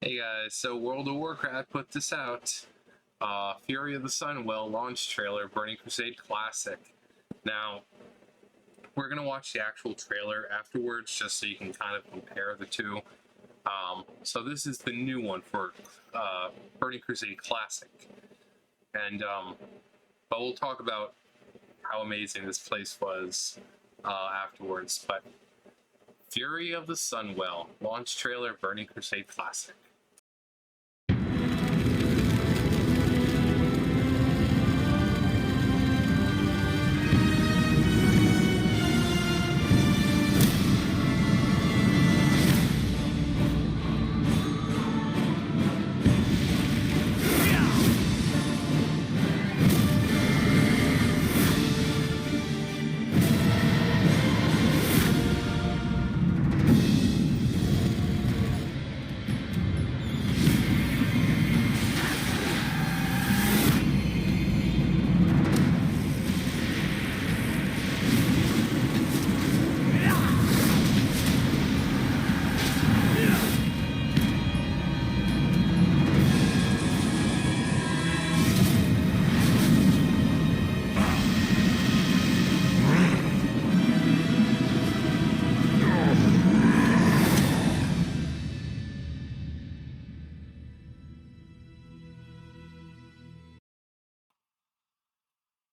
Hey guys, so World of Warcraft put this out. Fury of the Sunwell launch trailer, Burning Crusade Classic. Now, we're going to watch the actual trailer afterwards just so you can kind of compare the two. So this is the new one for Burning Crusade Classic. And, but we'll talk about how amazing this place was afterwards. But Fury of the Sunwell launch trailer, Burning Crusade Classic.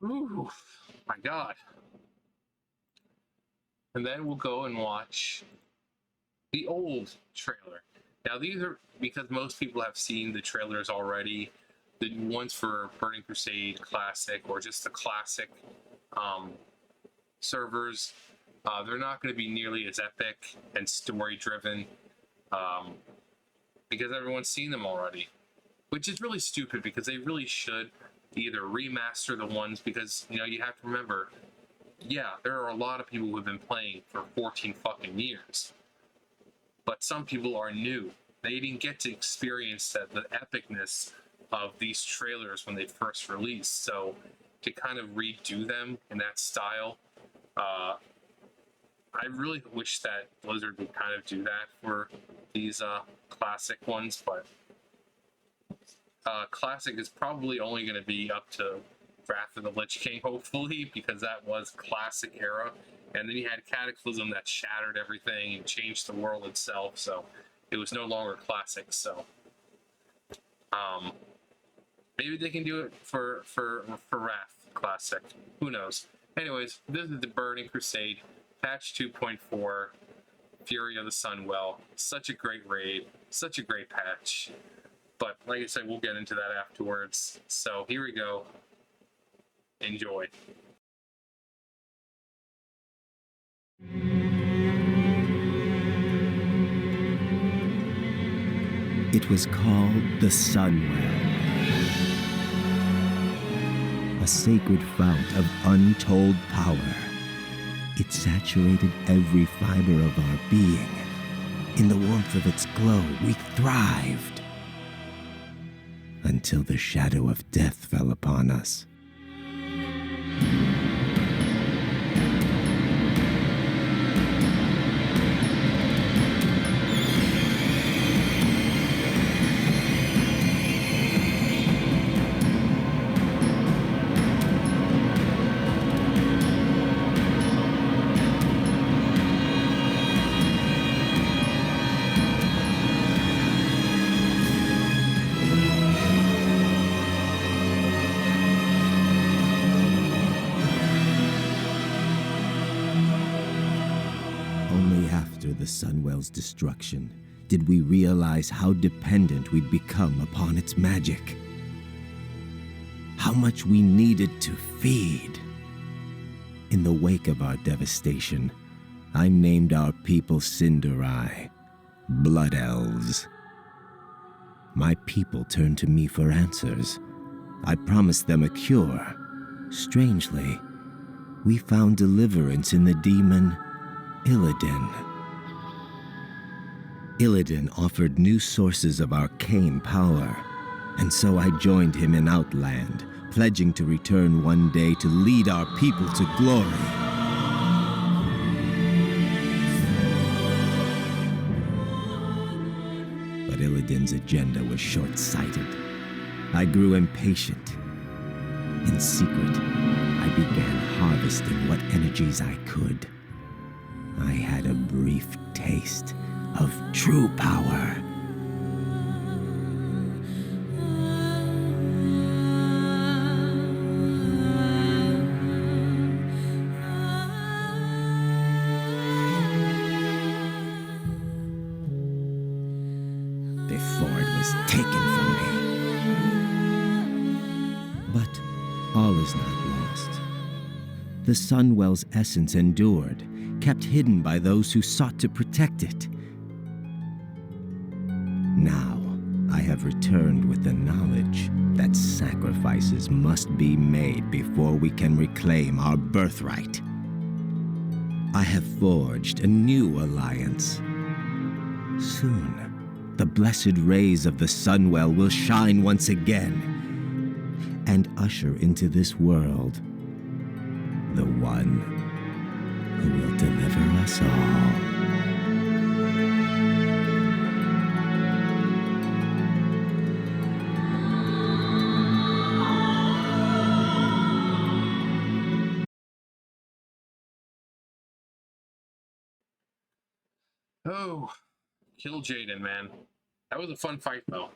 Ooh, my God. And then we'll go and watch the old trailer. Now, these are because most people have seen the trailers already. The ones for Burning Crusade Classic or just the classic servers, they're not going to be nearly as epic and story-driven because everyone's seen them already, which is really stupid because they really should either remaster the ones because, you know, you have to remember, yeah, there are a lot of people who have been playing for 14 fucking years. But some people are new. They didn't get to experience the epicness of these trailers when they first released. So to kind of redo them in that style, I really wish that Blizzard would kind of do that for these classic ones, but Classic is probably only going to be up to Wrath of the Lich King, hopefully, because that was Classic era. And then you had Cataclysm that shattered everything and changed the world itself, so it was no longer Classic. So maybe they can do it for Wrath Classic. Who knows? Anyways, this is the Burning Crusade, patch 2.4, Fury of the Sunwell. Such a great raid, such a great patch. But like I said, we'll get into that afterwards. So here we go. Enjoy. It was called the Sunwell, a sacred fount of untold power. It saturated every fiber of our being. In the warmth of its glow, we thrived. Until the shadow of death fell upon us. The Sunwell's destruction, did we realize how dependent we'd become upon its magic. How much we needed to feed. In the wake of our devastation, I named our people Cinderai, Blood Elves. My people turned to me for answers. I promised them a cure. Strangely, we found deliverance in the demon Illidan. Illidan offered new sources of arcane power, and so I joined him in Outland, pledging to return one day to lead our people to glory. But Illidan's agenda was short-sighted. I grew impatient. In secret, I began harvesting what energies I could. I had a brief taste of true power. Before it was taken from me. But all is not lost. The Sunwell's essence endured, kept hidden by those who sought to protect it. Now, I have returned with the knowledge that sacrifices must be made before we can reclaim our birthright. I have forged a new alliance. Soon, the blessed rays of the Sunwell will shine once again and usher into this world the one who will deliver us all. Oh, kill Jaden, man. That was a fun fight, though.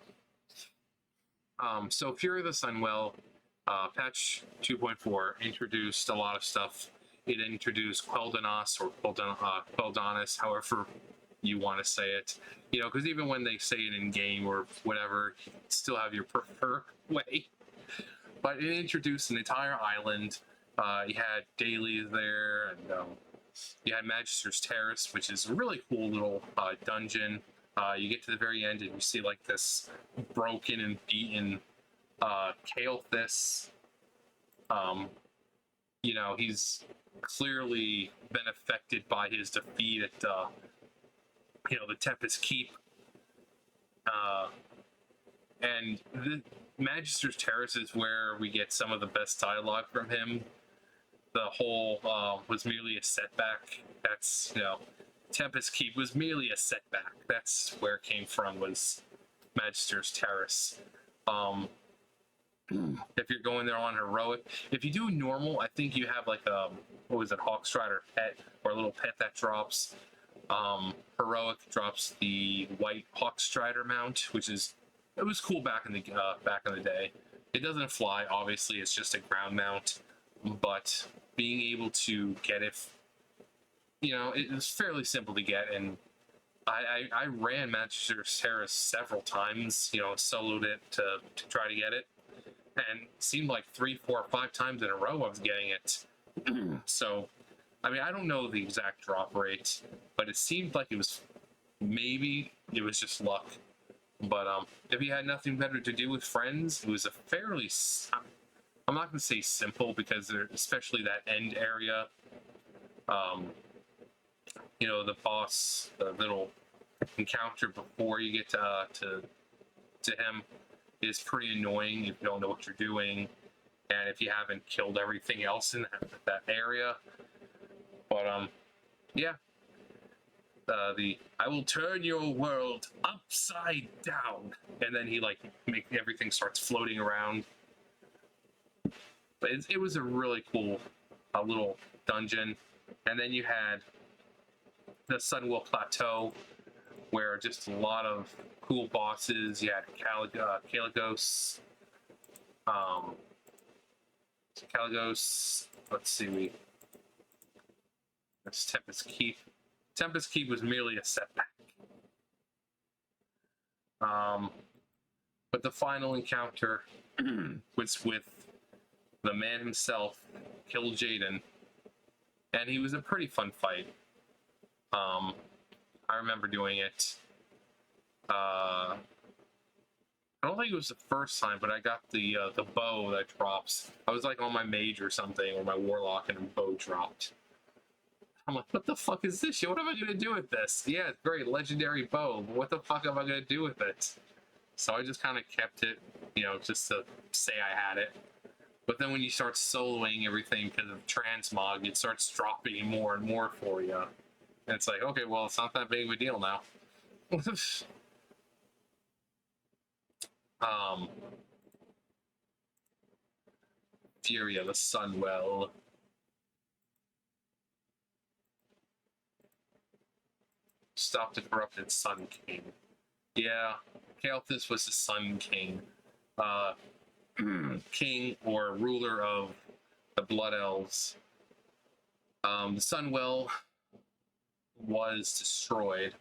So Fury of the Sunwell, patch 2.4 introduced a lot of stuff. It introduced Kael'thas or Kael'thas, however you want to say it. You know, because even when they say it in game or whatever, you still have your preferred way. But it introduced an entire island. You had dailies there, and you had Magister's Terrace, which is a really cool little dungeon. You get to the very end and you see like this broken and beaten Kael'thas. You know, he's clearly been affected by his defeat at you know, the Tempest Keep. And the Magister's Terrace is where we get some of the best dialogue from him. The whole was merely a setback. That's, you know, Tempest Keep was merely a setback. That's where it came from, was Magister's Terrace. If you're going there on heroic, if you do normal, I think you have like a, what was it, Hawkstrider pet, or a little pet that drops. Heroic drops the white Hawkstrider mount, which is, it was cool back in the day. It doesn't fly, obviously, it's just a ground mount, but being able to get it, you know, it was fairly simple to get, and I ran Magister's Terrace several times, you know, soloed it to try to get it, and it seemed like 3, 4, 5 times in a row I was getting it. So, I mean, I don't know the exact drop rate, but it seemed like it was, maybe it was just luck. But if you had nothing better to do with friends, it was a fairly, I'm not going to say simple, because there, especially that end area, you know, the boss, the little encounter before you get to him is pretty annoying if you don't know what you're doing, and if you haven't killed everything else in that area. But yeah, the I will turn your world upside down, and then he like everything starts floating around. But it was a really cool little dungeon. And then you had the Sunwell Plateau, where just a lot of cool bosses. You had Kael'thas, let's see, that's Tempest Keep. Tempest Keep was merely a setback. But the final encounter was with the man himself, Kill Jaden, and he was a pretty fun fight. I remember doing it. I don't think it was the first time, but I got the bow that drops. I was like on my mage or something, or my warlock, and a bow dropped. I'm like, what the fuck is this shit? What am I gonna do with this? Yeah, it's great, legendary bow, but what the fuck am I gonna do with it? So I just kind of kept it, you know, just to say I had it. But then when you start soloing everything because of transmog, it starts dropping more and more for you. And it's like, okay, well, it's not that big of a deal now. Um, Fury of the Sunwell. Stop the corrupted Sun King. Yeah, Kael'thas was the Sun King. Uh, king or ruler of the Blood Elves. The Sunwell was destroyed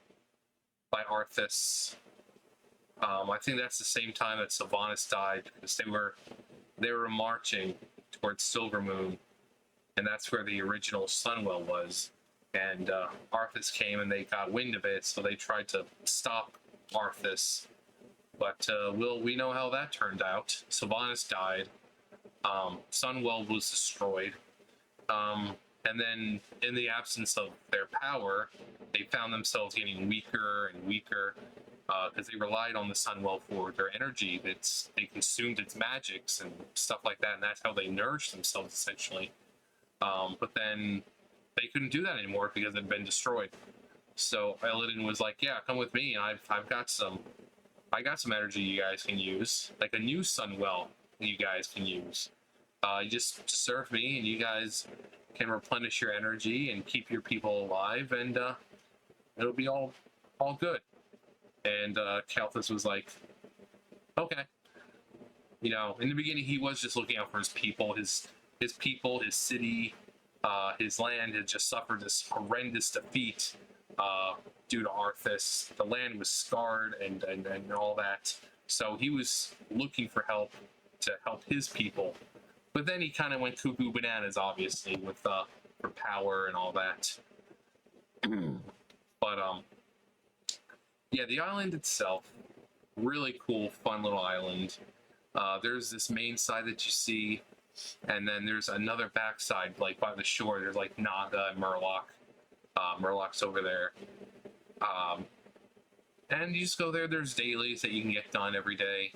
by Arthas. I think that's the same time that Sylvanas died, because they were marching towards Silvermoon, and that's where the original Sunwell was. And Arthas came and they got wind of it, so they tried to stop Arthas. But we know how that turned out. Sylvanas died. Sunwell was destroyed. And then, in the absence of their power, they found themselves getting weaker and weaker, because they relied on the Sunwell for their energy. They consumed its magics and stuff like that, and that's how they nourished themselves, essentially. But then they couldn't do that anymore because it had been destroyed. So Illidan was like, "Yeah, come with me. I got some energy you guys can use, like a new Sunwell you guys can use. You just serve me, and you guys can replenish your energy and keep your people alive, and it'll be all good." And Kael'thas was like, "Okay." You know, in the beginning, he was just looking out for his people, his people, his city, his land had just suffered this horrendous defeat due to Arthas. The land was scarred and all that. So he was looking for help to help his people. But then he kind of went cuckoo bananas, obviously, with for power and all that. But yeah, the island itself, really cool, fun little island. There's this main side that you see, and then there's another backside, like by the shore. There's like Naga and Murloc. Murloc's over there. And you just go there. There's dailies that you can get done every day.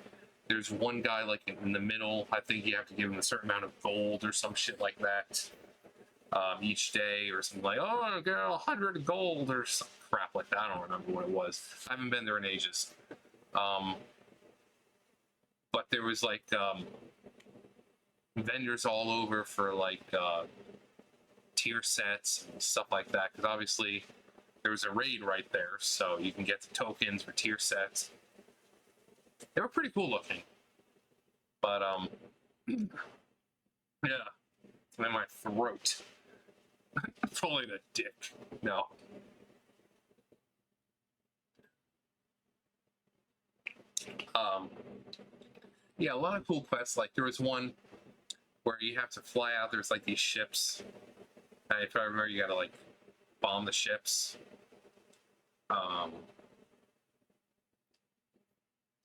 There's one guy like in the middle. I think you have to give him a certain amount of gold or some shit like that each day, or something like, "Oh, get 100 gold" or some crap like that. I don't remember what it was. I haven't been there in ages. But there was like vendors all over for like tier sets and stuff like that, because obviously there was a raid right there, so you can get the tokens for tier sets. They were pretty cool looking, but yeah, it's in my throat. Pulling a dick. No. Yeah, a lot of cool quests. Like there was one where you have to fly out. There's like these ships, and if I remember, you gotta like bomb the ships.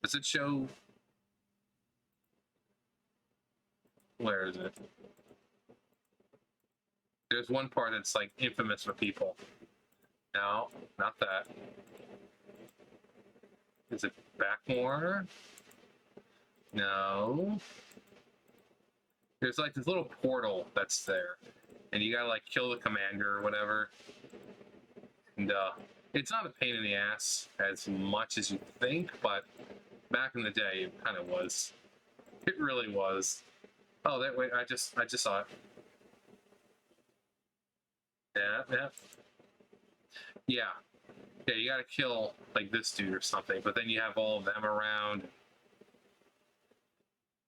Does it show? Where is it? There's one part that's like infamous for people. No, not that. Is it back more? No. There's like this little portal that's there, and you gotta like kill the commander or whatever. And it's not a pain in the ass as much as you think, but back in the day, it kind of was. It really was. Oh, that way, I just saw it. Yeah. Yeah, you gotta kill like this dude or something, but then you have all of them around.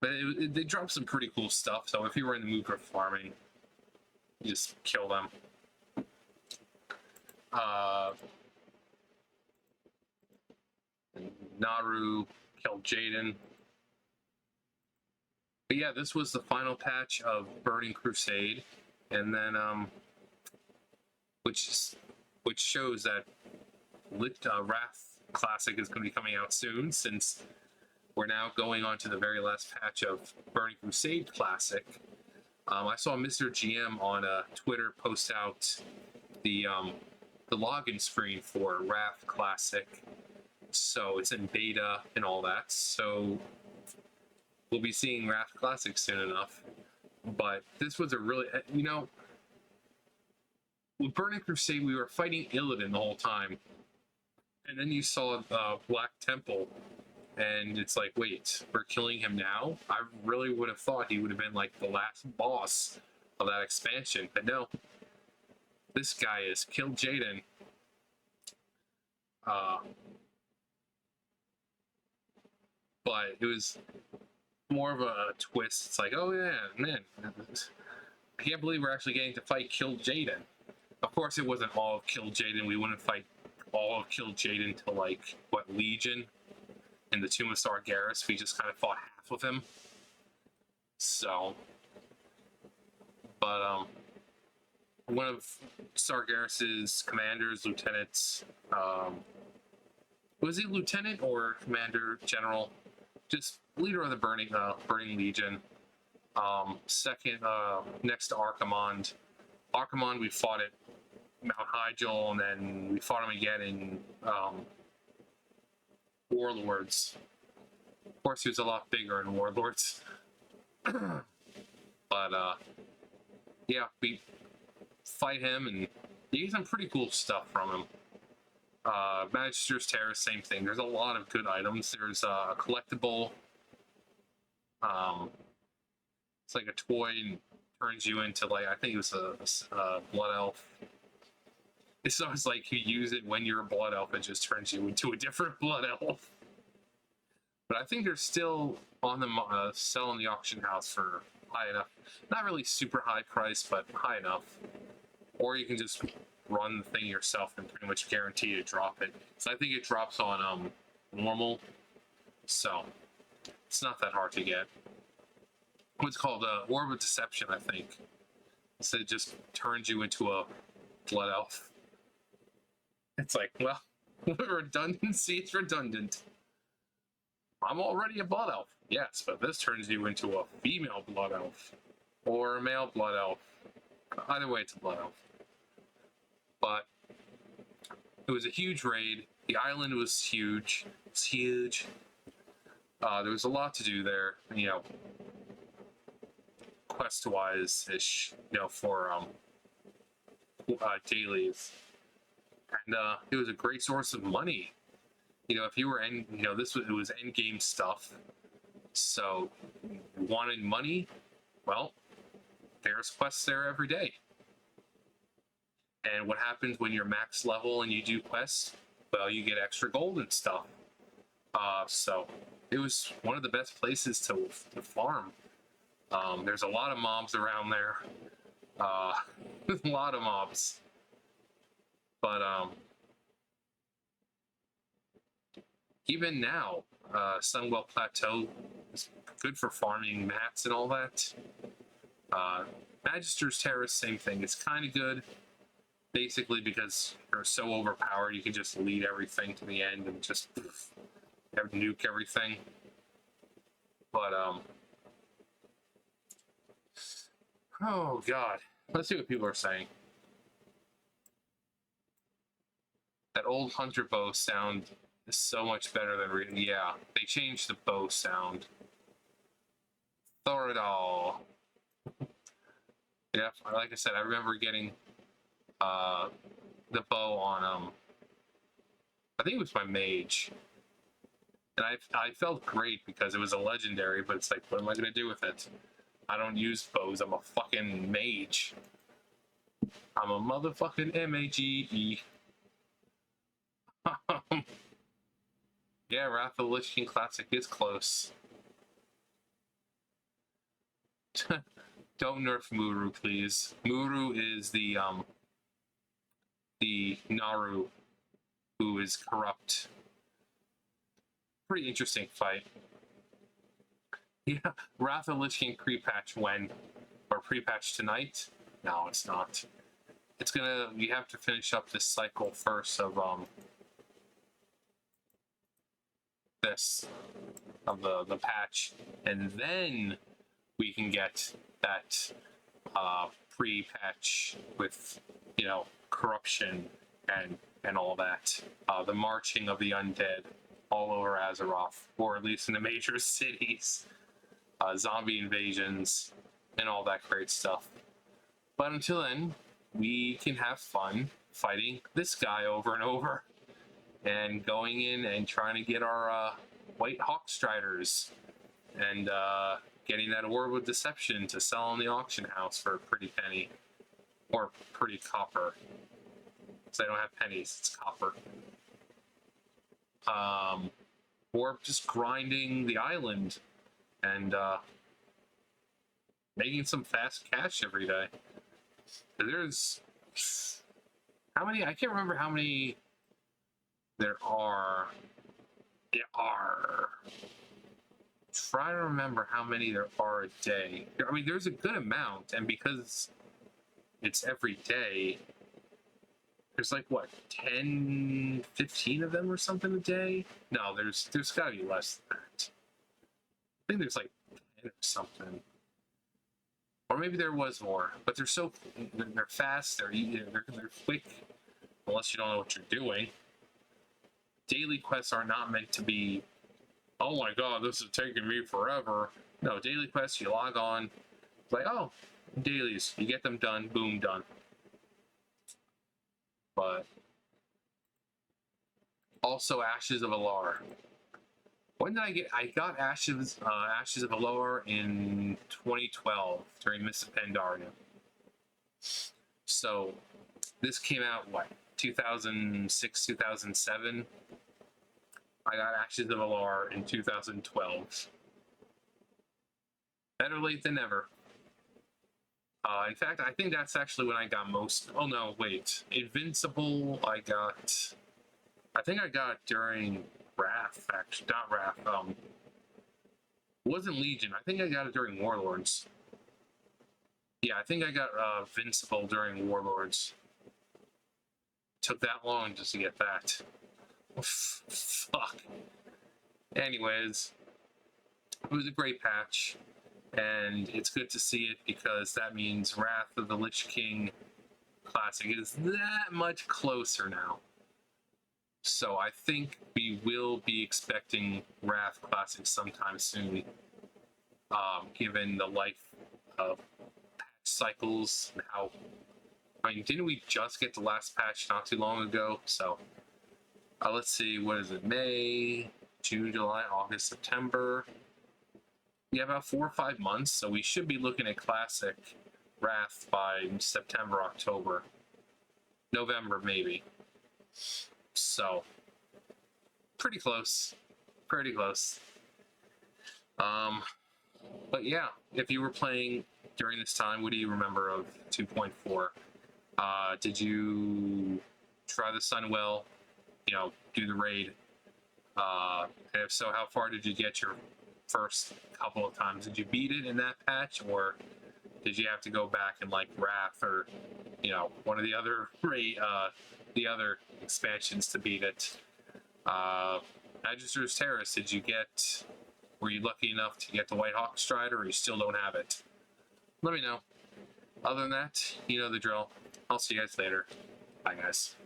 But they dropped some pretty cool stuff, so if you were in the mood for farming, you just kill them. Naru killed Jaden. But yeah, this was the final patch of Burning Crusade, and then which shows that Wrath Classic is going to be coming out soon, since we're now going on to the very last patch of Burning Crusade Classic. I saw Mr. GM on Twitter post out the login screen for Wrath Classic, so it's in beta and all that. So we'll be seeing Wrath Classic soon enough. But this was a really, with Burning Crusade, we were fighting Illidan the whole time, and then you saw Black Temple, And it's like, wait, we're killing him now? I really would have thought he would have been like the last boss of that expansion, but no. This guy is killed Jaden. But it was more of a twist. It's like, oh yeah, man, I can't believe we're actually getting to fight Kill Jaden. Of course, it wasn't all of Kill Jaden. We wouldn't fight all of Kill Jaden till like what, Legion in the Tomb of Sargeras. We just kind of fought half of him. So, but one of Sargeras's commanders, lieutenants, was he lieutenant or commander general? Just leader of the Burning Legion. Second, next to Archimond. Archimond, we fought at Mount Hyjal, and then we fought him again in Warlords. Of course, he was a lot bigger in Warlords. But yeah, we fight him, and you get some pretty cool stuff from him. Magister's Terrace, same thing. There's a lot of good items. There's a collectible. It's like a toy and turns you into, like, I think it was a blood elf. It's always like you use it when you're a blood elf, it just turns you into a different blood elf. But I think they're still on the sell in the auction house for high enough. Not really super high price, but high enough. Or you can just run the thing yourself and pretty much guarantee to drop it. So I think it drops on normal, so it's not that hard to get. What's called Orb of Deception, I think. So it just turns you into a blood elf. It's like, well, redundancy is redundant. I'm already a blood elf, yes, but this turns you into a female blood elf or a male blood elf. Either way, it's a blood elf. But it was a huge raid. The island was huge. It's huge. There was a lot to do there, you know, quest-wise-ish, you know, for dailies. And it was a great source of money. You know, if you were it was end game stuff. So, you wanted money? Well, there's quests there every day. And what happens when you're max level and you do quests? Well, you get extra gold and stuff. So it was one of the best places to farm. There's a lot of mobs around there. A lot of mobs. But even now, Sunwell Plateau is good for farming mats and all that. Magister's Terrace, same thing. It's kind of good. Basically, because you're so overpowered, you can just lead everything to the end and just nuke everything. But, oh god. Let's see what people are saying. That old hunter bow sound is so much better than yeah, they changed the bow sound. Thoradal. Yeah, like I said, I remember getting the bow on I think it was my mage, and I felt great because it was a legendary, but it's like, what am I gonna do with it? I don't use bows. I'm a fucking mage. I'm a motherfucking MAGE. Yeah, Wrath of the Lich King Classic is close. Don't nerf Muru, please. Muru is the Naru who is corrupt. Pretty interesting fight. Yeah, Wrath of the Lich King pre-patch when? Or pre-patch tonight? No, it's not. It's gonna, you have to finish up this cycle first of the patch, and then we can get that pre-patch with, you know, corruption and all that. The marching of the undead all over Azeroth, or at least in the major cities. Zombie invasions and all that great stuff. But until then, we can have fun fighting this guy over and over, and going in and trying to get our White Hawk Striders and getting that Orb of Deception to sell on the auction house for a pretty penny. Or pretty copper. Because I don't have pennies, it's copper. Or just grinding the island and making some fast cash every day. There's how many? I can't remember how many there are. Try to remember how many there are a day. I mean, there's a good amount, and because it's every day, there's like what, 10, 15 of them or something a day? No, there's got to be less than that. I think there's like 10 or something. Or maybe there was more, but they're fast, they're quick, unless you don't know what you're doing. Daily quests are not meant to be, oh my god, this is taking me forever. No, daily quests, you log on, it's like, oh, dailies, you get them done, boom, done. But also Ashes of Alar. When did I get? I got Ashes of Alar in 2012 during Mists of Pandaria. So this came out what, 2006, 2007. I got Ashes of Alar in 2012. Better late than never. In fact, I think that's actually when I got most. Oh no, wait. Invincible, I think I got during Wrath, actually. Not Wrath. It wasn't Legion. I think I got it during Warlords. Yeah, I think I got Invincible during Warlords. Took that long just to get that. Fuck. Anyways, it was a great patch. And it's good to see it because that means Wrath of the Lich King Classic is that much closer now. So I think we will be expecting Wrath Classic sometime soon, given the life of patch cycles and how. I mean, didn't we just get the last patch not too long ago? So let's see, what is it? May, June, July, August, September. Yeah, about 4 or 5 months, so we should be looking at Classic Wrath by September, October. November, maybe. So, pretty close. Pretty close. But yeah, if you were playing during this time, what do you remember of 2.4? Did you try the Sunwell, do the raid? And if so, how far did you get your first couple of times? Did you beat it in that patch, or did you have to go back and like Wrath or one of the other the other expansions to beat it? Magister's Terrace, were you lucky enough to get the White Hawk Strider, or you still don't have it? Let me know. Other than that, you know the drill. I'll see you guys later. Bye guys.